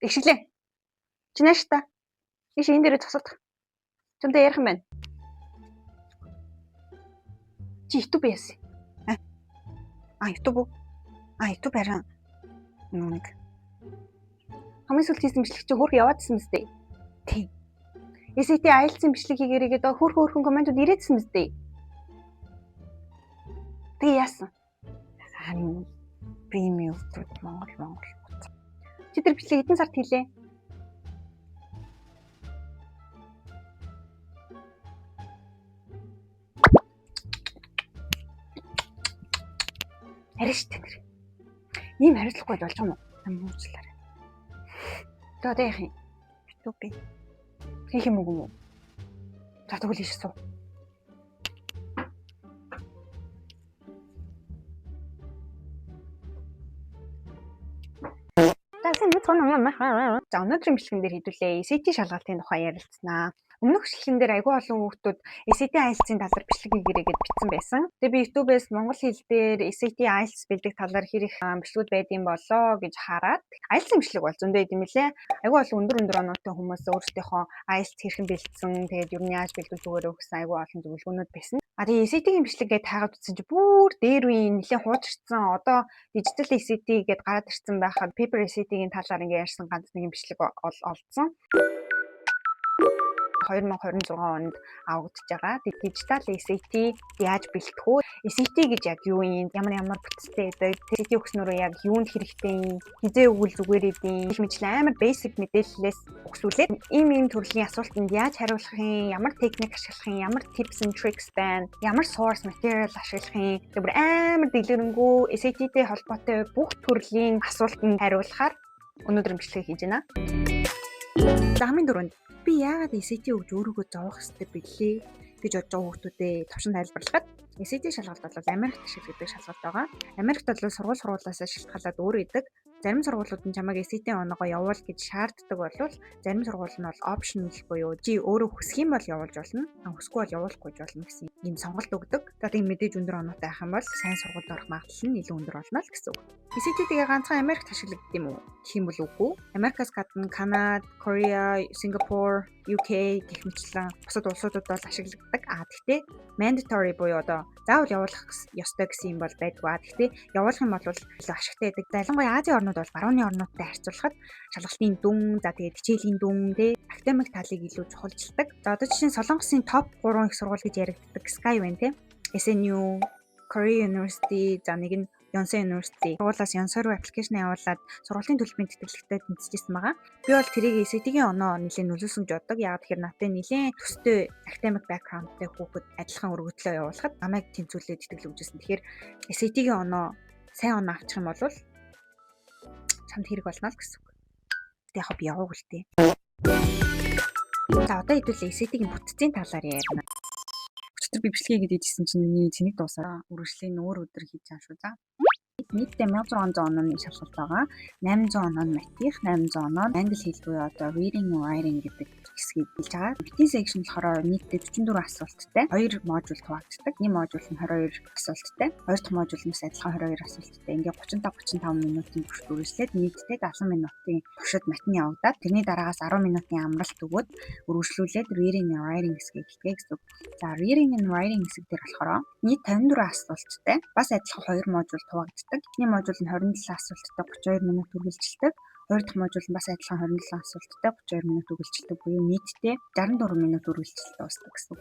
Игшгэлээ. Чи нааш та. Иш энэ дээрээ цосох. Чамтай ярих юм байна. Чи YouTube яасан? YouTube. YouTube хараа. Нэг. Хамгийн сүүлд хийсэн бичлэг чи хөөх яваадсан мэт. Тийм. SAT IELTS-ийн бичлэг хийгээрээ хөөхөн комментууд ирээдсэн мэт. Тэгээ яасан? Харин премиум Монгол. Чи тэр бичлэг хэдэн сард хийлээ? Хариш тэр. Ийм хариуцлагагүй болж байгаа юм уу? Амуучлаарай. Одоо яах юм? YouTube хийх юм уу? За тэгвэл хийж суу. За өнөөдрийн бичлэгэн дээр хэдүүлээ SAT шалгалтын тухай ярилцсанаа. Өмнөх бичлэгэн дээр айгүй олон хүүхдүүд SAT IELTS-ийн талаар бичлэг хийгээрэй гэж бичсэн байсан. Тэгээ би YouTube-ээс монгол хэл дээр SAT IELTS бэлдэх талаар хэр их бичлэгүүд байдсан болоо гэж хараад IELTS-ийн бичлэг бол зөндөө идэм билээ. Айгүй олон өндөр оноотой хүмүүс өөрсдийнхөө IELTS хэрхэн бэлдсэн, тэгээд юу яаж бэлдүүлж өгөөрэй гэсэн айгүй олон зөвлөгөөнүүд байсан. Тэгээ SAT-ийн бичлэгээ таагаад үзсэн чи бүр дээр үе нэлээд хуучирсан. Одоо дижитал SAT гэдээ гараад ирсэн байхад paper SAT-ийн талаар ингээ ярьсан ганц нэгэн бичлэг олдсон. 2026 онд авагдаж байгаа. Дижитал SAT яаж бэлтэх вэ? SAT гэж яг юу юм? Ямар бүтцтэй байдаг? SAT өгснөрөө яг юунд хэрэгтэй юм? Хизээ өгвөл зүгээр идэв. Их мэтлэн амар basic мэдээллээс өгсүүлээд ийм төрлийн асуултанд яаж хариулах юм? Ямар техник ашиглах юм? Ямар tips and tricks байна? Ямар source material ашиглах юм? Тэр амар дэлгэрэнгүй SAT-тэй холбоотой бүх төрлийн асуултанд хариулахаар өнөөдөр бичлэг хийж байна. За хамгийн дөрөнд би яагаад SAT өгж өөрийгөө зовох хэрэгтэй бэлээ гэж бодож байгаа хүмүүстээ товшин тайлбарлахад SAT шалгалт бол Америкт ашигладаг шалгалт байгаа. Америкт бол сургуулиас шалтгаалаад өөр идэг. Зарим сургуулиуд нь чамайг SAT-ийн оноогоо явуул гэж шаарддаг болвол зарим сургууль нь бол optional буюу чи өөрөө хүсэх юм бол явуулж болно. Хүсэхгүй бол явуулахгүй болно гэсэн ийм сонголт өгдөг. За тийм мэдээж өндөр оноотой байх юм бол сайн сургуульд орох магадлал нь илүү өндөр болно л гэсэн үг. SAT-гээ ганцхан Америкт ашиглагддаг юм уу? Гэх юм бол үгүй. Америкаас гадна Канада, Корея, Сингапур, UK гэх мэтлэн бусад улсуудад бол ашигладаг. Гэхдээ mandatory буюу одоо заавал явуулах ёстой гэсэн юм бол байдгүй. Гэхдээ явуулах юм бол илүү ашигтай байдаг. Ялангуяа Азийн орнууд бол барууны орнуудтай харьцуулахад шалгалтын дүн, за тэгээд хичээлийн дүн, академик талыг илүү чухалчилдаг. За одоо жишээ нь Солонгосын топ 3 их сургууль гэж яригддаг Sky байна тийм. SNU, Korea University, за нэг нь Yonsei University. Сургуулиас Yonsei руу аппликейшн явуулаад сургуулийн төлбөрийн тэтгэлэгтэй тэнцэжсэн байгаа. Би бол тэрийг SAT-ийн оноо нэлээд нөлөөлсөн гэж боддог. Яг тэгэхээр надад нэлээд төстэй academic backgroundтэй хүүхэд адилхан өргөдлөө явуулахад намайг тэнцвүүлээд тэтгэлэг өгжсэн. Тэгэхээр SAT-ийн оноо сайн оноо авчих юм бол чамд хэрэг болно л гэсэн үг. Тэг яг би явууг л тээ. За одоо хэдүүлээ SAT-ийн бүтцийн талаар ярина. Өчигдөр би бичлэгээ хийгээд ижсэн чинь миний цэник дуусаа. Үргэлжлэн өөр өдөр хийж байгаа шүү за. Нийтдээ 1600 онооны шалгалт байгаа. 800 оноо нь математик, 800 оноо англи хэл буюу одоо reading and writing гэдэг хэсгийг хэлж байгаа. Written section болохоор нийтдээ 44 асуулттай. 2 модуль хуваагддаг. Нэг модуль нь 22 асуулттай. Хоёр дахь модуль нь адилхан 22 асуулттай. Ингээ 35 минутын турш үргэлжлээд нийтдээ 70 минутын туршид математик явагдаад тэрний дараагаас 10 минутын амралт өгөөд үргэлжлүүлээд reading and writing хэсгийг хэлдэг гэсэн. За reading and writing хэсэг дээр болохоор нийт 54 асуулттай. Бас адилхан 2 модуль хуваагддаг. Эхний модуль нь 27 асуулттай 32 минут үргэлжилдэг. Хоёр дахь модуль нь бас адилхан 27 асуулттай 32 минут үргэлжилдэг буюу нийтдээ 64 минут үргэлжилэлт дуусдаг гэсэн.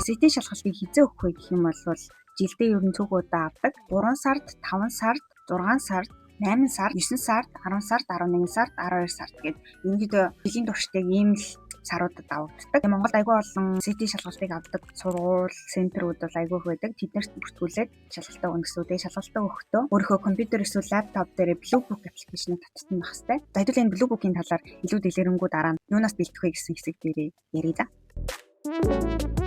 SAT шалгалтыг хизээ өгөх вэ гэх юм бол жилдээ ер нь цөөх удаа авдаг. 3 сард, 5 сард, 6 сард, 8 сард, 9 сард, 10 сард, 11 сард, 12 сард гэдэг ерөнхийдөө жилийн туршдаа ийм л саруудад авагддаг. Монголд айгүй олон SAT шалгалтыг авдаг сургууль, центрүүд бол айгүй их байдаг. Тэднэрт бүртгүүлээд шалгалтаа өгнө гэсэн үү. Шалгалтаа өгөхдөө өөрийнхөө компьютер эсвэл лаптоп дээр Bluebook аппликейшнийг татсан байх хэрэгтэй. За хэдүүл энэ Bluebook-ийн талаар илүү дэлгэрэнгүй дараа нь юунаас бэлтэх вэ гэсэн хэсэг дээр ярий за.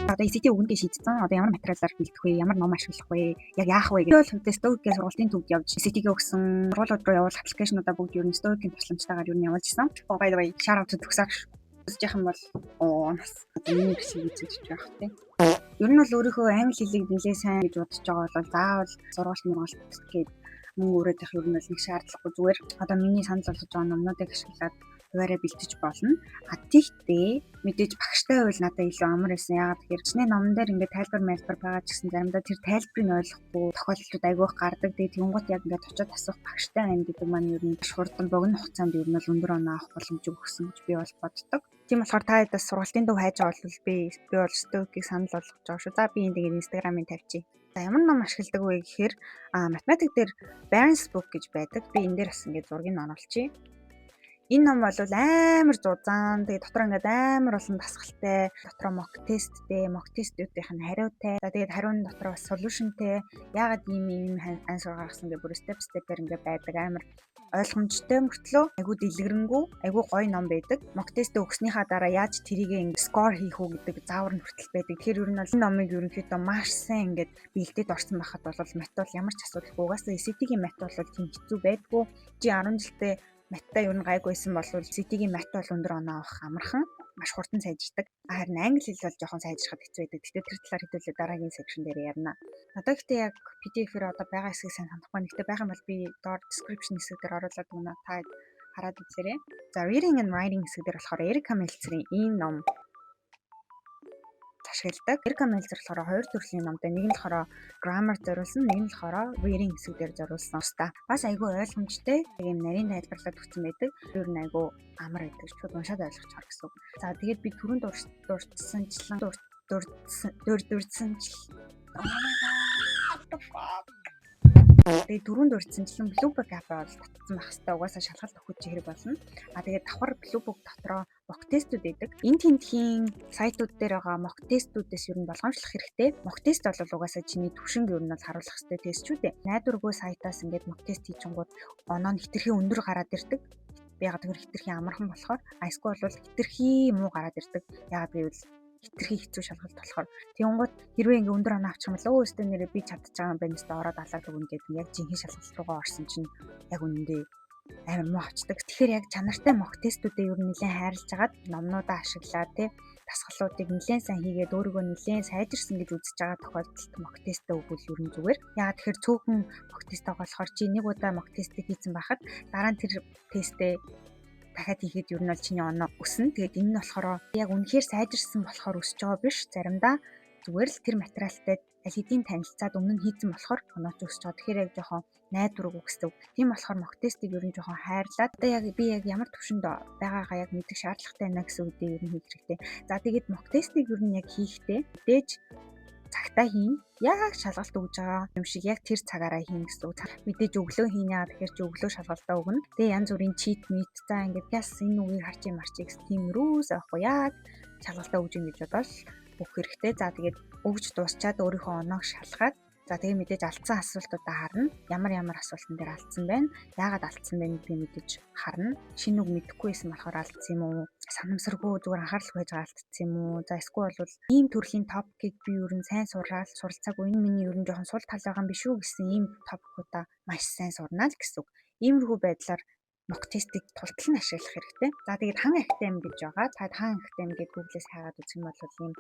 Одоо SAT өгнөдөө шийдсэн. Одоо ямар материалаар бэлтэх вэ? Ямар ном ашиглах вэ? Яг яах вэ гэдэг. Би бол Stoic-ийн сургуулийн төвд явж SAT-гээ өгсөн. Сургуулиуд руу явуулах аппликейшнуудаа бүгд ер нь Stoic-ийн тусламжтайгаар ер нь явуулж исэн. By the way, shout out to төгсөөж юм бол нас миний бичлэг үзэж байх тийм. Ер нь бол өөрийнхөө англи хэлийг нэлээд сайн гэж бодож байгаа бол заавал сургалт мургалт гээд мөнгө өрөөд явах ер нь бол нэг шаардлагагүй. Зүгээр одоо миний санал болгож байгаа номнуудыг ашиглаад хуваараа бэлтэж болно. Тэгтээ мэдээж багштай байвал надад илүү амар байсан. Яагаад гэхээр чиний номон дээр ингээд тайлбар байгаа ч гэсэн заримдаа тэр тайлбарыг ойлгохгүй тохиолдлууд айгүйх гардаг. Тэгээд тэнгуут яг ингээд очиод асуух багштай байна гэдэг маань ер нь хурдан богино хугацаанд ер нь бол өндөр оноо авах боломжийг өгсөн гэж би бол боддог. Тийм болохоор та хэд бас сургалтын төв хайж байгаа бол би бол Stoic-ийг санал болгож байгаа шүү. За би энэ тэгээд Instagram-ыг тавьчих. За ямар ном ашигладаг вэ гэхээр математик дээр Barron's book гэж байдаг. Би энэ дээр бас ингээд зургийг нь оруулчих. Энэ ном бол амар зузаан. Тэгээ дотор ингээд амар олон дасгалтай, дотроо mock testүүдийнх нь хариутай. За тэгээд хариуны дотор бас solutionтэй. Яагаад ийм ансуур гаргасан гэх бүр step-step-ээр ингээд байдаг амар ойлгомжтой мөртлөө айгуу дэлгэрэнгүй айгуу гоё ном байдаг. Mock test өгснийхаа дараа яаж тэрийг ингээд score хийх үү гэдэг заавар нь хүртэл байдаг. Тэгэхээр ер нь бол энэ номыг ерөнхийдөө маш сайн ингээд бэлдээд орсон байхад бол мат бол ямар ч асуудалгүй. Угаасаа SAT-ийн мат бол тийм хэцүү байдгүй. Чи 10 жилдээ маттай ер нь гайгүйсэн бол SAT-ийн мат бол өндөр оноо авах амархан маш хурдан сайжирдаг. Харин англи хэл бол жоохон сайжрахад хэцүү байдаг. Гэхдээ тэр талаар хэдүүлээ дараагийн section дээр ярина. Одоо гэхдээ яг PDF-ээр одоо байгаа хэсгийг сайн санахгүй. Гэхдээ байх юм бол би доор description хэсэг дээр оруулаад өгнө. Та хараад үзээрэй. За reading and writing хэсэг дээр болохоор Эрика Мельцерийн ийм ном ашигладаг. Эрика Мельцер болохоор хоёр төрлийн номтой. Нэг нь болохоор grammar зориулсан, нэг нь болохоор reading хэсэг дээр зориулсан. Бас айгүй ойлгомжтой. Тийм нарийн тайлбарлаад өгсөн байдаг. Өөр нь айгүй амар байдаг. Шууд уншаад ойлгож чаар гэсэн үг. За тэгээд би түрүүнд дурдсанчлан тэгээд дөрөнд урдсанчлан Bluebook app бол татсан байх хэвээр угаасаа шалгалт өгөх хэрэг болно. Тэгээд давхар Bluebook дотроо mock testүүд байдаг. Энэ тентхийн сайтууд дээр байгаа mock testүүдээс ер нь болгоомжлох хэрэгтэй. Mock test бол угаасаа чиний түвшинг ер нь бол харуулах хэрэгтэй тестчүүд ээ. Найдваргүй сайтаас ингээд mock test хийчихэнгууд оноо нь хитрхи өндөр гараад ирдэг. Ягаад гэвэл хитрхи амархан болохоор эсвэл бол хитрхи муу гараад ирдэг. Ягаад гэвэл хитрхи хэцүү шалгалт болохоор тэгэнгუთ хэрвээ ингээ өндөр оноо авчих юм бол өөстөө нэрээ би чадчих байгаа юм байна өстөө ороод алаад өгнө гэдэг яг жинхэнэ шалгалт руугаа орсон чинь яг үнэндээ амар муу авчдаг. Тэгэхээр яг чанартай mock testүүдээ ер нь нэлээд хайрлаж агаад номнуудаа ашиглаад дасгалуудыг нэлээд сайн хийгээд өөрийгөө нэлээд сайжирсан гэж үзэж байгаа тохиолдолд mock test өгвөл ер нь зүгээр. Ягаад тэгэхээр цөөхөн mock test болохоор чи нэг удаа mock test хийсэн байхад дараа нь тэр тестээ дахиад хийхэд ер нь бол чиний оноо өснө. Тэгээд энэ нь болохоор яг үнэхээр сайжирсан болохоор өсөж байгаа биш. Заримдаа зүгээр л тэр материалтай аль хэдийн танилцаад өмнө нь хийсэн болохоор онооч өсөж байгаа. Тэгэхээр яг жоохон найдваргүй гэсэн. Тийм болохоор mock test-ийг ер нь жоохон хайрлаад одоо яг би яг ямар төвшөнд байгаагаа яг мэдэх шаардлагатай байна гэсэн үгдээ ер нь хийх хэрэгтэй. За тэгээд mock test-ийг ер нь яг хийхдээ мэдээж цагтаа хийн. Яг шалгалт өгж байгаа юм шиг яг тэр цагаараа хийн гэсэн үг. Мэдээж өглөө хийнэ. Тэгэхээр чи өглөө шалгалтаа өгнө. Тэгээ янз бүрийн cheat meet за ингээд яс энэ үгийг харчих юм марчих гэсэн тийм рүүс авахгүй яг шалгалтаа өгж ийн гэж бодвол өгөх хэрэгтэй. За тэгээд өгж дуусчаад өөрийнхөө оноог шалгаад за тэгээ мэдээж алдсан асуултуудаа харна. Ямар асуултан дээр алдсан байна? Яагаад алдсан бэ гэдгийг мэдээж харна. Шинэ үг мэдэхгүй байсан болохоор алдсан юм уу? Санамсаргүй зүгээр анхаарал байж байгаа алдсан юм уу? За эсвэл бол ийм төрлийн топикийг би ер нь сайн суралцаагүй. Энэ миний ер нь жоохон сул тал байгаа юм биш үү гэсэн ийм топикуудаа маш сайн сурнаа л гэсэн үг. Иймэрхүү байдлаар mock test-ийг тултал нь ашиглах хэрэгтэй. За тэгээд хан актем гэж байгаа. Та хан актем гэдэг Google-ээс хайгаад үзэх юм бол ийм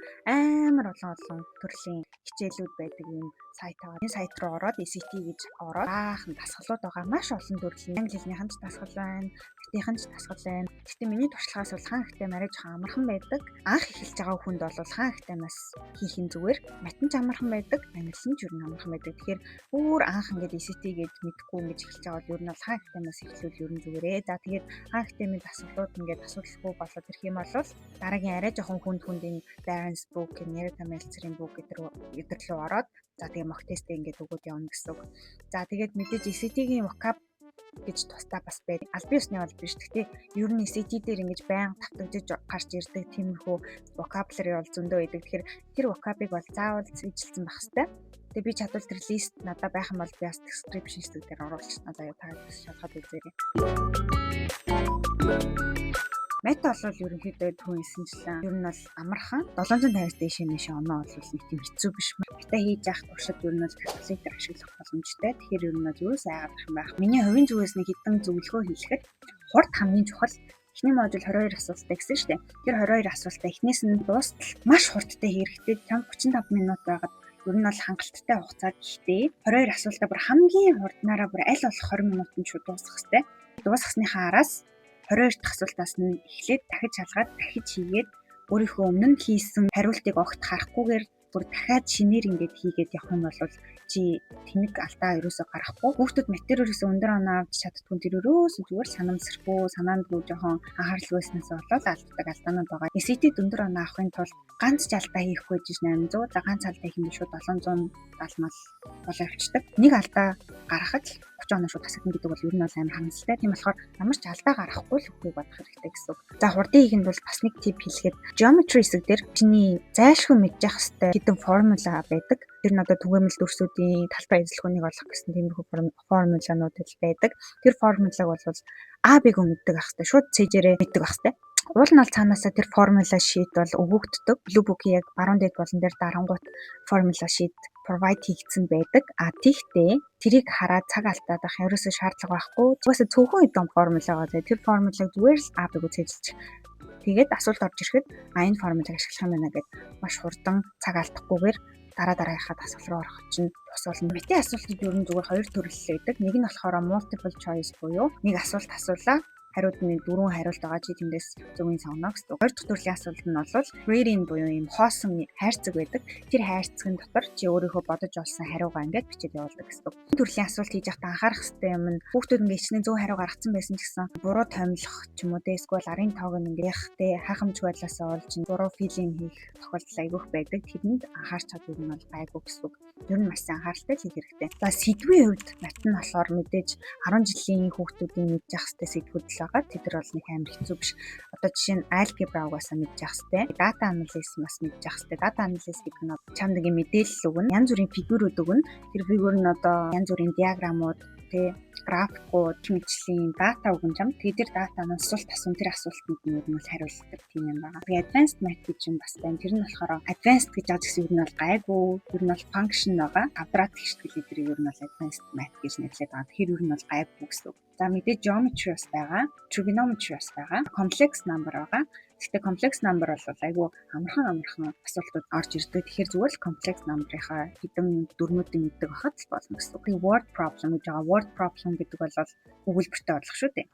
амар олон төрлийн хичээлүүд байдаг юм сайт байгаа. Энэ сайт руу ороод SAT гэж ороод баахан дасгалууд байгаа. Маш олон төрлийн англи хэлнийхэн ч дасгал байна, битийнхэн ч дасгал байна. Гэхдээ миний туршлагаас бол хан актем арай жоохон амархан байдаг. Анх эхэлж байгаа хүнд бол хан актемаас хийх нь зүгээр. Математик амархан байдаг, англи нь ч ер нь амархан байдаг. Тэгэхээр өөр анх ингээд SAT гэж мэдхгүй ингэж эхэлж байгаа бол ер нь бол хан актемаас эхлүүл ер нь зүгээр. За тэгээд хан актемийн дасгалууд ингээд асуудалгүй болоод ирэх юм бол дараагийн арай жоохон хүнд энэ Barron's book, Эрика Мельцерийн book гэдэг рүү ороод за тэгээд mock test ингээд өгөөд явна гэсэн үг. За тэгээд мэдээж SAT-ийн vocab гэж тусдаа бас байдаг. Албан ёсны бол биш. Гэхдээ ер нь SAT дээр ингэж байнга тавтагдж гарч ирдэг тиймэрхүү vocabulary бол зөндөө байдаг. Тэгэхээр тэр vocab-ыг бол заавал зэвжилсэн байх хэрэгтэй. Тэгээ би чадвал тэр лист надад байх юм бол би бас description хэсэг дээр оруулчихсан. За та шалгаад үзээрэй. Мат бол ерөнхийдөө түүнээсэнчлэн ер нь бол амархан 750-аас дээш оноо бол нэг тийм хэцүү биш. Гэтэ хийж явах туршид ер нь бол калькулятор ашиглах боломжтой. Тэгэхээр ер нь бол юу сайгаад байх юм байх. Миний хувийн зүгээс нэг хэдэн зөвлөгөө хэлэхэд хурд хамгийн чухал эхний модуль 22 асуулттай гэсэн шүү дээ. Тэр 22 асуултаа эхнээс нь дуустал маш хурдтай хэрэгтэй. Чам 35 минут байгаад ер нь бол хангалттай хугацаа гэхдээ 22 асуултаа бүр хамгийн хурднаараа бүр аль болох 20 минутанд шууд дуусгах хэрэгтэй. Дуусгасныхаа араас 22 дахь асуултаас нь эхлээд дахиж шалгаад дахиж хийгээд өөрийнхөө өмнө нь хийсэн хариултыг огт харахгүйгээр бүр дахиад шинээр ингээд хийгээд явах юм бол чи тэнэг алдаа ерөөсөө гарахгүй. Хүүхдүүд материалээс өндөр оноо авч чаддгүй тэр ерөөсөө зүгээр санамсаргүй, санаандгүй жоохон анхаарал өгснөөс болоод алддаг алдаанууд байгаа. SAT-д өндөр оноо авахын тулд ганц ч алдаа хийхгүй гэж 800, за ганц алдаа хийх юм шууд 770 мал болоо авчдаг. Нэг алдаа гаргахад 30 оноо шууд хасагдана гэдэг бол ер нь бол амар хангалттай. Тийм болохоор ямар ч алдаа гаргахгүй л үхийг бодох хэрэгтэй гэсэн үг. За хурдан хийхэд бол бас нэг тип хэлэхэд geometry хэсэг дээр чиний зайлшгүй мэдчих хэвээр хэдэн формула байдаг. Тэр нь одоо түгээмэл дүрсүүдийн талбай эзлэхүүнийг олох гэсэн тиймэрхүү формуланууд байдаг. Тэр формулаг бол А, Б-г мэддэг ах хэвээр шууд цэжээрээ мэддэг ах хэвээр. Уул нь бол цаанаасаа тэр формула шийт бол өгөгддөг. Blue book-ийг яг баруун дээд болон дээр дарангуут формула шийт provide хийгдсэн байдаг. А тиймээ тэрийг хараад цаг алдаад ах ерөөсөө шаардлага байхгүй. Угаасаа цөөхөн хэдэн формула байгаа. Тэр формулаг зүгээр л А, Б-г цэжлж тэгээд асуулт орж ирэхэд энэ формулыг ашиглах юм байна гэд маш хурдан цаг алдахгүйгээр дараагийнхаа асуулт руу орох чинь тус болно. Мэтийн асуултууд ер нь зүгээр хоёр төрөл байдаг. Нэг нь болохоор multiple choice буюу нэг асуулт асуулаа хариуд нь 4 хариулт байгаа чи тэндээс зөвийн сонгоно гэсэн. Хоёр дахь төрлийн асуулт нь бол reading буюу юм хоосон хайрцаг байдаг. Тэр хайрцагын дотор чи өөрийнхөө бодож олсон хариугаа ингээд бичиж явуулдаг гэсэн. Энэ төрлийн асуулт хийж байхдаа анхаарах хэрэгтэй юм нь хүүхдүүд ингээд хичнээн 100 хариу гаргацсан байсан ч гэсэн буруу томилох ч юм уу те эсвэл арын тоог нь ингээд те хайхамж байдлаасаа олж буруу филинг хийх тохиолдол айгүйх байдаг. Тэдэнд анхаарч чадвал нь бол гайгүй гэсэн. Ер нь маш анхааралтай хийх хэрэгтэй. За сэдвийн хувьд мат нь болохоор мэдээж 10 жилийн хүүхдүүдийн мэдж явах хэрэгтэй сэдвүүд л байгаа. Тэд нар бол нэг амар хэцүү биш. Одоо жишээ нь algebra угаасаа мэдж явах хэрэгтэй. Data analysis бас мэдж явах хэрэгтэй. Data analysis гэдэг нь чамд нэг мэдээлэл өгнө. Янз бүрийн фигурүүд өгнө. Тэр фигур нь одоо янз бүрийн диаграмууд, тэ графикууд, мэдчлэлийн дата өгөн чам. Тэгээд тэр датанаас асуулт асуун тэр асуултанд нь ер нь хариулдаг тийм юм байна. Тэгээд advanced math гэж юм бас байна. Тэр нь болохоор advanced гэж байгаа гэсэн үг нь бол гайгүй. Ер нь бол function байгаа. Квадрат гişтгэл эдрийг ер нь бол advanced math гэж нэрлэдэг байгаа. Тэгэхээр ер нь бол гайгүй гэсэн үг. За мэдээ geometry бас байгаа. Trigonometry бас байгаа. Complex number байгаа. Гэхдээ complex number бол айгүй амархан асуултууд орж ирдэг. Тэгэхээр зүгээр л complex number-ийнхаа хэдэн дүрмүүдийг мэддэг байхад л болно гэсэн үг. Word problem гэж байгаа. Word problem гэдэг бол өгүүлбэртэй бодлого шүү дээ.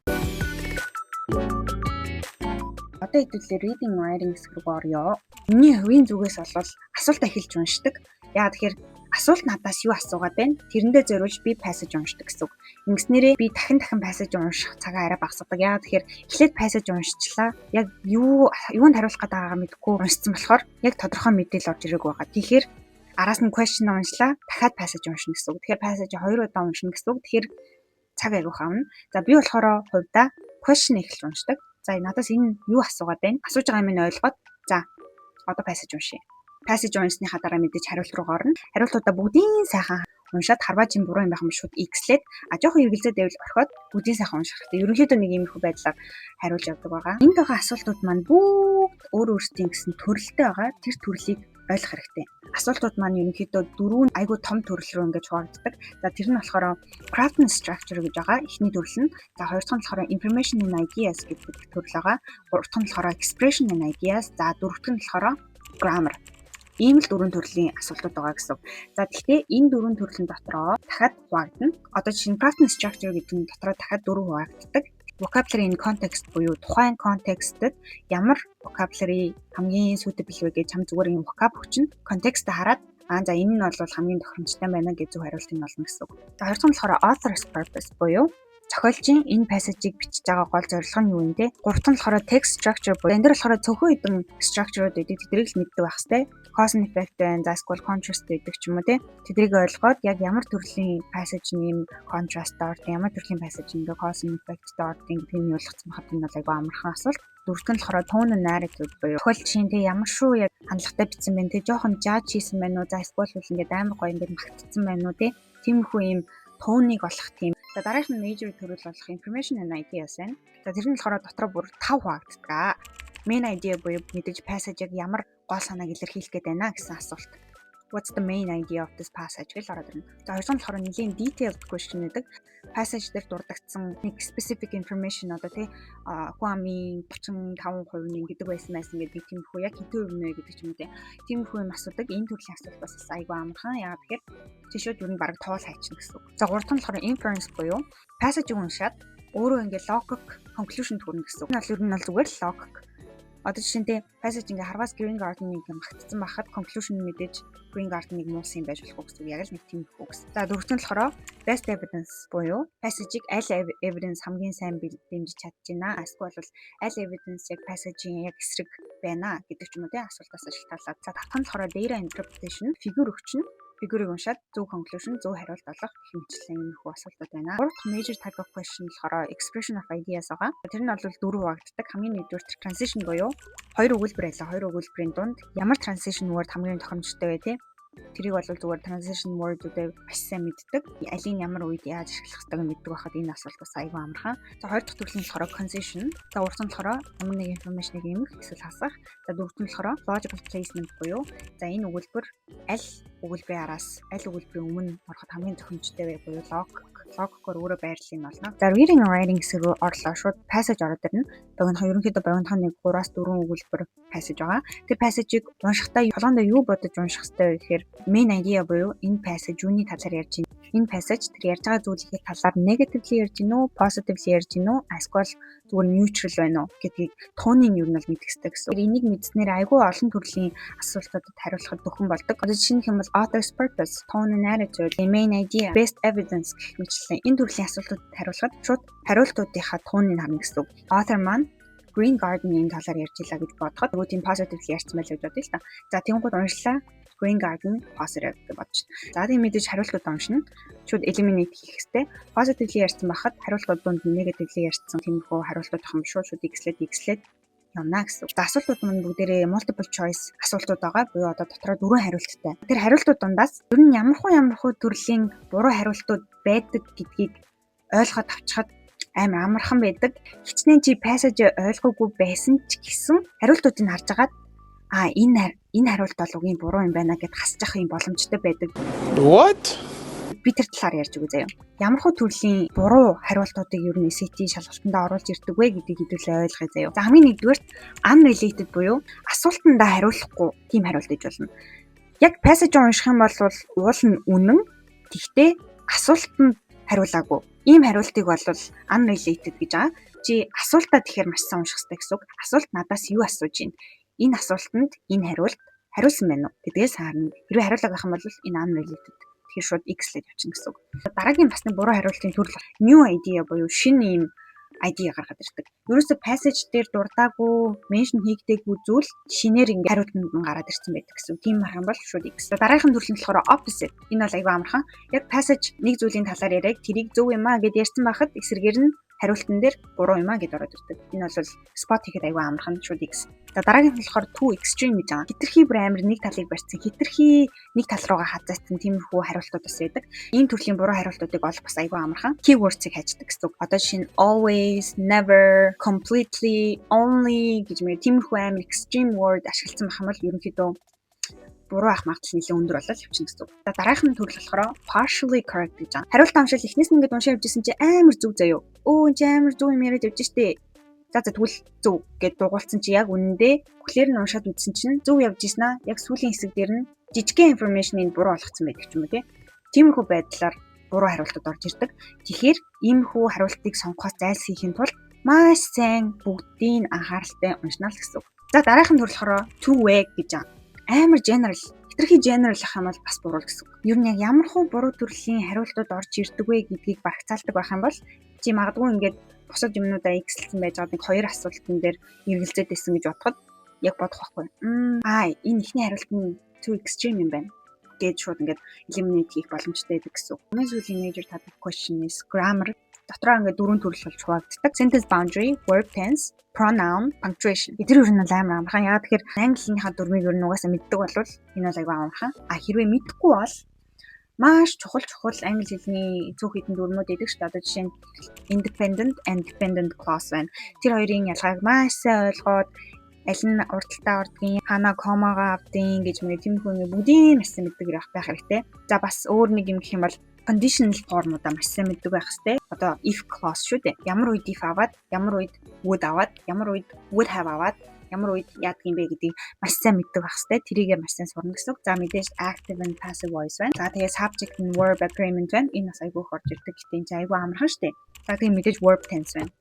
Одоо хэдүүлээ reading writing хэсэг рүү орё. Миний хувийн зүгээс бол асуулт эхэлж уншдаг. Яа тэгэхээр асуулт надаас юу асуугаад байна? Тэрэндээ зориулж би passage уншдаг гэсэн үг. Ингэснээрээ би дахин passage унших цагаа арай багасгадаг. Яа тэгэхээр эхлээд passage уншчлаа. Яг юунд хариулах гээд байгаагаа мэдэхгүй уншсан болохоор яг тодорхой мэдээлэл орж ирээгүй байгаа. Тэгэхээр араас нь question уншлаа. Дахиад passage уншина гэсэн үг. Тэгэхээр passage 2 удаа уншина гэсэн үг. Тэгэхээр цаг айгүйх авна. За би болохоор хувьдаа question эхэлж уншдаг. За надаас энэ юу асуугаад байна? Асууж байгаа юм нь ойлгоод за одоо passage уншия. Passage уншсныхаа дараа мэдээж хариулт руу орно. Хариултуудаа бүгдийн сайхан уншаад харваж юм буруу юм байх юм шууд x-лээд жоохон эргэлзээд байвал орхиод бүгдийн сайхан унших хэрэгтэй. Ерөнхийдөө нэг иймэрхүү байдлаар хариулж явдаг байгаа. Энд байгаа асуултууд маань бүгд өөр өөрсдийн гэсэн төрөлтэй байгаа. Тэр төрлийг ойлгох хэрэгтэй. Асуултууд маань ерөнхийдөө 4 айгүй том төрөл рүү ингэж хуваагддаг. За тэр нь болохоор Crafton structure гэж байгаа. Эхний төрөл нь. За хоёр дахь нь болохоор information and ideas гэдэг төрөл байгаа. Гурав дахь нь болохоор expression and ideas. За дөрөв дэх нь болохоор grammar. Ийм л 4 төрлийн асуултууд байгаа гэсэн. За гэхдээ энэ 4 төрлийн дотроо дахиад хуваагдана. Одоо жишээ нь Crafton structure гэдэг нь дотроо дахиад 4 хуваагддаг. Vocabulary in context буюу тухайн контекстэд ямар vocabulary хамгийн suitable вэ гэж чам зүгээр юм vocab хүчин контекст хараад за энэ нь бол хамгийн тохиромжтой байна гэж зөв хариулт нь болно гэсэн үг. За хоёр дахь нь болохоор author's purpose буюу зохиолчийн энэ passage-ийг бичиж байгаа гол зорилго нь юу юм те? Гурав дахь нь болохоор text structure буюу энэ дэр болохоор цөөхөн хэдэн structure-ууд байдаг. Тэдрийг л мэддэг байх хэрэгтэй. Cause and effect байна, за эсвэл contrast гэдэг ч юм уу те. Тэдрийг ойлгоод яг ямар төрлийн passage нэм contrast орд, ямар төрлийн passage нэм cause and effect орд гэдэг нь ойлгоцсон байхад энэ бол айгүй амархан асуулт. Дөрөвт нь болохоор tone and narrative буюу зохиолчийн те ямар шүү яг хандлагатай бичсэн байна те. Жохон judge хийсэн байна уу? За эсвэл ингээд амар гоё ингээд магтцсан байна уу те. Тиймэрхүү юм tone-ыг олох тийм. За дараах нь major төрөл болох information and ideas байна. За тэр нь болохоор дотроо бүр 5 хуваагддаг. Main idea буюу мэдээж passage-ыг ямар гол санааг илэрхийлэх гээд байна гэсэн асуулт. What's the main idea of this passage гэж ороод ирнэ. За хоёр дахь нь болохоор нэлийн detailed question гэдэг. passage дээр дурдгдсан нэг specific information одоо тий хүн амын 35% нь гэдэг байсан гэдэг тиймэрхүү яг хэдэн хувь нэ гэдэг ч юм уу тиймэрхүү юм асуудаг энэ төрлийн асуулт бас айгүй амархан. Яагаад тэгэхээр тийшүүд юу н баг тоол хайчихна гэсэн үг. За гурав дахь нь болохоор inference буюу passage-ийг уншаад өөрөө ингээд logic conclusion төрнө гэсэн үг. Энэ бол ер нь зүгээр л logic. Одоо жишээлбэл passage ингээ харвас Green Garden-ыг магтцсан байхад conclusion мэдээж Green Garden-ыг муусан юм байж болох гэсэн үг. Яг л нэг тийм их үгс. За дөрөвт нь болохоор best evidence буюу passage-ийг аль evidence хамгийн сайн дэмжиж чадчихна. Эсвэл бол аль evidence яг passage-ийн яг эсрэг байна гэдэг ч юм уу тий асуултаас шалтгаалаад. За тавтан нь болохоор data interpretation фигюр өгчнө. Фигурыг уншаад зөв conclusion, зөв хариулт олох хэмжлэн юм их асуултууд байна. Гурав дахь major type of question болохоор expression of ideas байгаа. Тэр нь бол дөрөв хуваагддаг. Хамгийн нэгдүгээр transition буюу хоёр өгүүлбэр байлаа. Хоёр өгүүлбэрийн дунд ямар transition word хамгийн тохиромжтой вэ те? Тэрийг бол зүгээр transition word-уудыг маш сайн мэддэг. Алийн ямар үед яаж ашиглах ёстойг мэддэг байхад энэ асуулт бас аюул амархан. За хоёр дахь төрлийн болохоор concession. За гурав дахь нь болохоор ямар нэг information-ыг эмх эсвэл хасах. За дөрөв нь болохоор logical placement буюу за энэ өгүүлбэр аль өгүүлбэрийн араас аль өгүүлбэрийн өмнө ороход хамгийн тохиромжтой вэ буюу логикоор өөрөө байрлал нь болно. За reading and writing гэсэн рүү орлоо шууд passage ороод ирнэ. Ерөнхийдөө богинохон нэг 3-4 өгүүлбэр passage байгаа. Тэр passage-ийг уншихдаа толгоонд юу бодож унших хэрэгтэй вэ гэхээр main idea буюу энэ passage юуны талаар ярьж байна. Энэ passage тэр ярьж байгаа зүйлийн талаар negatively ярьж гинэ үү, positively ярьж гинэ үү, эсвэл зүгээр neutral байна уу гэдгийг тууныг юу нь бол мэдэх хэрэгтэй гэсэн. Энийг мэдснээр айгүй олон төрлийн асуултуудад хариулахад дөхөн болдог. Одоо жишээлх юм бол author's purpose, tone and attitude, main idea, best evidence гэх мэтлэн энэ төрлийн асуултуудад хариулахад шууд хариултуудынхаа тууныг харна гэсэн. Author маань Green Garden-ийн талаар ярьж илаа гэж бодоход нөгөө тийм positively ярьсан байл гэж бодъё л та. За тэгэнгүүт уншлаа Green Garden positive гэж бодчих. За тийм мэдээж хариултууд уншина. Шууд eliminate хийх хэрэгтэй. Positively ярьсан байхад хариултууд донд negatively ярьсан тиймэрхүү хариултууд хам шууд x-лээд явна гэсэн. За асуултууд маань бүгдээрээ multiple choice асуултууд байгаа. Буюу одоо дотроо 4 хариулттай. Тэр хариултууд дундаас ер нь ямархуу төрлийн буруу хариултууд байдаг гэдгийг ойлгоод авчихад амар амархан байдаг. Хичнээн чи passage ойлгоогүй байсан ч гэсэн хариултуудыг харж агаад энэ хариулт бол үгийн буруу юм байна гэд хасж явах юм боломжтой байдаг. What? Би тэр талаар ярьж өгье заяа. Ямархуу төрлийн буруу хариултуудыг ер нь SAT шалгалтанд оруулж ирдэг вэ гэдгийг хэдүүлээ ойлгоё заяа. За хамгийн нэгдүгээр unrelated буюу асуултандаа хариулахгүй тийм хариулт гэж болно. Яг passage унших юм бол уул нь үнэн. Тэгтээ асуултанд хариулаагүй. Ийм хариултыг бол unrelated гэж байгаа. Чи асуултаа тэгэхээр маш сайн унших хэрэгтэй гэсэн үг. Асуулт надаас юу асууж байна? Энэ асуултанд энэ хариулт хариулсан байна уу гэдгээс харна. Хэрвээ хариулаагүй юм бол энэ unrelated. Тэгэхээр шууд x-лээд явчихна гэсэн үг. Дараагийн бас нэг буруу хариултын төрөл new idea буюу шинэ юм idea гаргаад ирдэг. Ерөөсө passage дээр дурдаагүй, mention хийгдээгүй зүйл шинээр ингээ хариултанд гараад ирсэн байдаг гэсэн. Тийм арга бол шууд x. Дараагийн төрөл нь болохоор opposite. Энэ бол аюу амархан. Яг passage нэг зүйлийн талаар яриаг тэрийг зөв юм аа гэд ярьсан байхад эсрэгээр нь хариултан дээр буруу юм аа гэд ороод ирдэг. Энэ бол spot хийхэд аюу амархан шууд x. За дараагийн нь болохоор too extreme гэж байгаа. Хитрхи бүр амар нэг талыг барьсан. Хитрхи нэг тал руугаа хазаацсан тиймэрхүү хариултууд бас байдаг. Ийм төрлийн буруу хариултуудыг олох бас аюу амархан. Keywords-ыг хайчдаг гэсэн. Одоо жишээ нь always, never, completely, only гэж мэ тиймэрхүү амар extreme word ашигласан байх юм бол ерөнхийдөө буруу ах магадлал нэлээд өндөр болол явчихна гэсэн. За дараагийн төрөл болохоор partially correct гэж байгаа. Хариулт амшил эхнээс нь ингээд уншаад явжсэн чи амар зүг заяо. Өө чи амар зүг юм яриад явж штэ. За тэгвэл зөв гэд дугуулсан чи яг үнэндээ бүхлээр нь уншаад үзсэн чинь зөв явж ийсэн аа. Яг сүүлийн хэсэг дээр нь жижигхэн информашныг буруу олгоцсон байдаг ч юм уу тий. Тиймэрхүү байдлаар буруу хариултууд орж ирдэг. Тэгэхээр иймэрхүү хариултыг сонгохоос зайлсхийхийн тулд маш сайн бүгдийг анхааралтай уншнаа л гэсэн үг. За дараагийн төрөл болохоор two way гэж байгаа. Амар general, хитрхи general ах юм бол бас буруу гэсэн үг. Ер нь яг ямар хуу буруу төрлийн хариултууд орж ирдэг вэ гэдгийг багцаалдаг байх юм бол чи магадгүй ингээд бусад юмнуудаа x-лсэн байж байгаа нэг хоёр асуултан дээр эргэлзээд байсан гэж бодоход яг бодох байхгүй. Энэ ихний хариулт нь too extreme юм байна. Гэж шууд ингээд eliminate хийх боломжтой байдаг гэсэн үг. Өнөөдрийн major type of question is grammar. Дотроо ингээд дөрвөн төрөл болж хуваагддаг. Sentence boundary, verb tense, pronoun, punctuation. Эдгээр юу нь амар амархан. Яагаад тэгэхээр английнхаа дөрмийг ер нь угаасаа мэддэг болвол энэ бол аягүй амархан. Хэрвээ мэдхгүй бол маш чухал англи хэлний цөөх хэдэн дүрмүүд байдаг шүү дээ. Одоо жишээ нь independent and dependent clause байна. Тэр хоёрын ялгааг маш сайн ойлгоод аль нь урталтаа ордгийн, хана комагаа авдгийн гэж мэг тиймэрхүү бүгдийн маш сайн мэддэг байх хэрэгтэй. За бас өөр нэг юм гэх юм бол conditional form-уудаа маш сайн мэддэг байх хэрэгтэй. Одоо if clause шүү дээ. Ямар үед if аваад, ямар үед would аваад, ямар үед would have аваад, ямар үед яадаг юм бэ гэдгийг маш сайн мэддэг байх хэрэгтэй. Тэрийгээ маш сайн сурна гэсэн үг. За мэдээж active and passive voice байна. За тэгээ subject and verb agreement байна. Энэ бас айгүй их орж ирдэг. Гэтэ энэ айгүй амархан шүү дээ. За тэгээ мэдээж verb tense байна.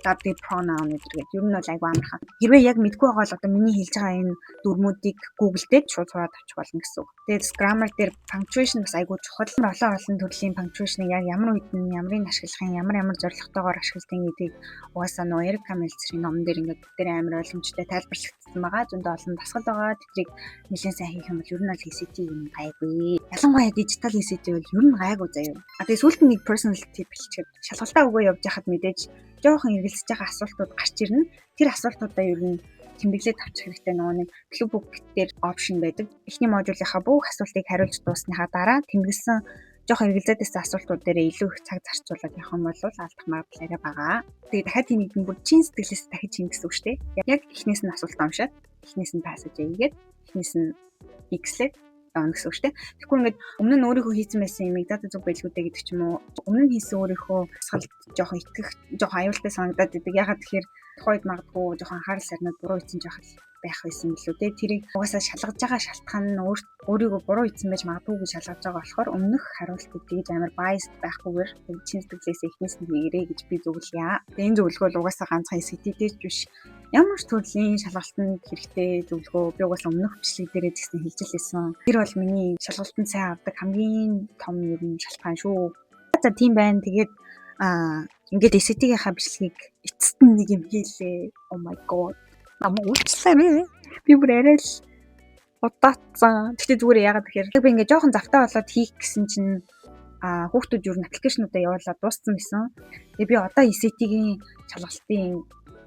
За тэгээ pronoun гэдэргээд ер нь бол айгүй амархан. Хэрвээ яг мэдгүй байгаа бол одоо миний хэлж байгаа энэ дүрмүүдийг Google дээр шууд сураад авчих болно гэсэн үг. Тэгээд grammar дээр punctuation бас айгүй чухал. Олон төрлийн punctuation-ыг яг ямар үед нь ямарыг ашиглах юм, ямар зорилготойгоор ашигладаг гэдгийг угаасаа нөө Эрика Мельцерийн номон дээр ингээд бүгдээ амар ойлгомжтой тайлбарлагдсан байгаа. Зөндөө олон дасгал байгаа. Тэдрийг нэлээд сайн хийх юм бол ер нь бол ECT юм гайгүй. Ялангуяа digital ECT бол ер нь гайгүй заяа. А тэгээд сүүлд нэг personality бэлчихэд шалгалтаа өгөө явж байхад мэдээж жоохон эргэлзэж байгаа асуултууд гарч ирнэ. Тэр асуултуудаа ер нь тэмдэглээд авчих хэрэгтэй. Нөгөө нэг Blue Book дээр option байдаг. Эхний модулийнхаа бүх асуултыг хариулж дуусныхаа дараа тэмдэглэсэн жоохон эргэлзээд байсан асуултууд дээр илүү их цаг зарцуулаад явах юм бол алдах магадлал арай бага. Тэгээд дахиад энийг бүр чин сэтгэлээс дахиж хийн гэсэн үг шүү дээ. Яг эхнээс нь асуултаа уншаад, эхнээс нь passage хийгээд, эхнээс нь x-лээд явна гэсэн үг шүү дээ. Тэгэхгүй ингээд өмнө нь өөрийнхөө хийсэн байсан юмыг дата зүг байлгуудаа гэдэг ч юм уу. Өмнө нь хийсэн өөрийнхөө асгалт жоохон итгэх, жоохон аюултай санагдаад байдаг. Ягаад тэгэхээр тухайд магадгүй жоохон анхаарал сарнууд буруу хийсэн жоох байх байсан билүү дээ. Тэрийг угаасаа шалгаж байгаа шалтгаан нь өөрийгөө буруу хийсэн байж магадгүй гэж шалгаж байгаа болохоор өмнөх хариултыг тэгж амар biased байхгүйгээр чин сэтгэлээс эхнээс нь хийгэрэй гэж би зөвлөе. Энэ зөвлөгөө л угаасаа ганцхан SAT-тэй ч биш. Ямар ч төрлийн шалгалтанд хэрэгтэй зөвлөгөө би угаасаа өмнөх бичлэг дээрээ тэгсэн хэлж лээсэн. Тэр бол миний шалгалтанд сайн авдаг хамгийн том ер нь шалтгаан шүү. За тийм байна. Тэгээд ингээд SAT-ийнхаа бичлэгийг эцэст нь нэг юм хийлээ. Oh my god. Намайг үлчлээ. Би бүр арай л удаацсан. Тэгтээ зүгээр яагаад тэгэхээр би ингээд жоохон завтаа болоод хийх гэсэн чинь хүүхдүүд ер нь аппликейшнуудаа явуулаад дууссан байсан. Тэгээ би одоо SAT-ийн шалгалтын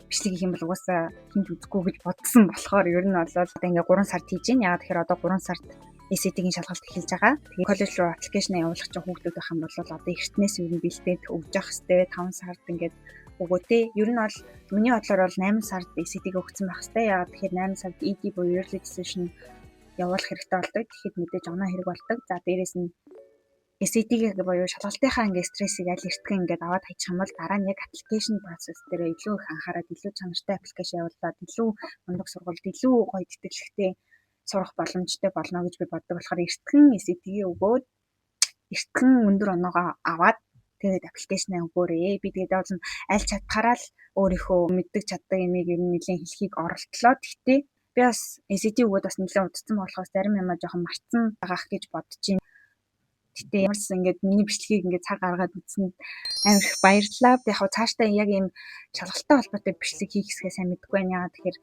бичлэг хийх юм бол угаасаа хинт үзэхгүй гэж бодсон болохоор ер нь бол одоо ингээд 3 сард хийж гин. Яагаад тэгэхээр одоо 3 сард SAT-ийн шалгалт эхэлж байгаа. Тэгээ коллеж руу аппликейшн явуулах гэж хүүхдүүд байх юм бол одоо эртнээс ер нь бэлдээд өгж явах хэрэгтэй. 5 сард ингээд өгөөтэй. Ер нь бол миний бодлоор бол 8 сард SAT-г өгсөн байх хэрэгтэй. Яагаад тэгэхээр 8 сард ED буюу early decision явуулах хэрэгтэй болдог. Тэгэхэд мэдээж оноо хэрэг болдог. За дээрэс нь SAT-г буюу шалгалтынхаа ингээд стрессийг аль эртхэн ингээд аваад хайчих юм бол дараа нь яг application process дээр илүү их анхаарал, илүү чанартай application явуулаад илүү мундаг сургалт, илүү гоё тэтгэлэгтэй сурах боломжтой болно гэж би боддог. Болохоор эртхэн SAT-г өгөөд эртхэн өндөр оноогоо аваад тэгээд аппликейшнаа өгөөрэй. Би тэгээд бол аль чадхаараа л өөрийнхөө мэддэг чаддаг юмыг ер нь нэлийн хэлхийг оролдлоо. Гэхдээ би бас SAT өгөөд бас нэлийн удацсан болохоос зарим юмаа жоохон мартсан байгаах гэж бодож байна. Гэтэ ямарч ингээд миний бичлэгийг ингээд цаг гаргаад үзсэнд амар их баярлалаа. Яг хаа цаашдаа яг ийм шалгалттай холбоотой бичлэг хийх хэсгээ сайн мэдгүй байна. Яагаад тэгэхээр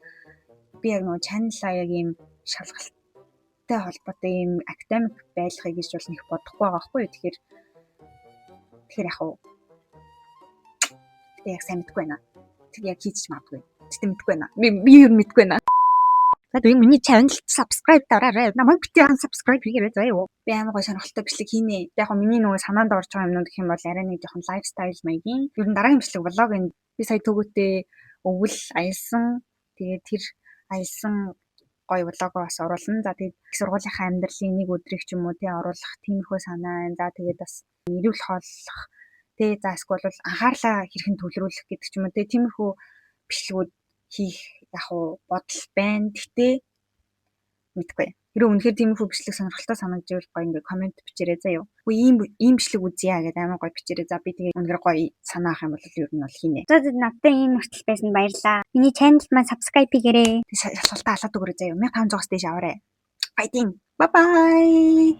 би яг нөгөө channel-аа яг ийм шалгалттай холбоотой ийм академик байлгахыг гэж бол нэг бодохгүй байгаа байхгүй юу. Тэгэхээр яг хаа яг сайн мэдгүй байна. Тэг яг хийж магадгүй. Тэгтээ мэдгүй байна. Би юу мэдгүй байна. Тэгээд миний channel subscribe дараарай. Намайг бити subscribe хийгээрэй заяа. Би амар гоё сонирхолтой бичлэг хийнэ. Яг миний нөгөө санаанд орж байгаа юмнууд гэх юм бол арай нэг жоохон lifestyle маягийн. Ер нь дараагийн бичлэг влогийн би сая төгөөтэй өвөл аялсан. Тэгээд тэр аялсан гоё влогоо бас оруулна. За тэгээд их сургуулийнхаа амьдралын нэг өдрийг ч юм уу тий оруулах тиймэрхүү санаа. За тэгээд бас нэрвэл хооллох. Тий за эсвэл анхаарлаа хэрхэн төвлөрүүлэх гэдэг ч юм уу тий тиймэрхүү бичлэгүүд хийх яг уу бодол байна. Гэтэ мэдгүй. Хэрэв үнэхээр тиймэрхүү бичлэг сонирхолтой санагдвал гоё ингээ комент бичээрэй заяа. Үгүй ийм бичлэг үзье гэдэг амар гоё бичээрэй. За би тэгээ үнэхээр гоё санаа авах юм бол ер нь бол хийнэ. За надтай ийм хүртэл байсан баярлаа. Миний channel маань subscribe хийгээрэй. Шалгалтаа халаад өгөрэй заяа. 1500-аас дээш аваарай. Fighting. Bye bye.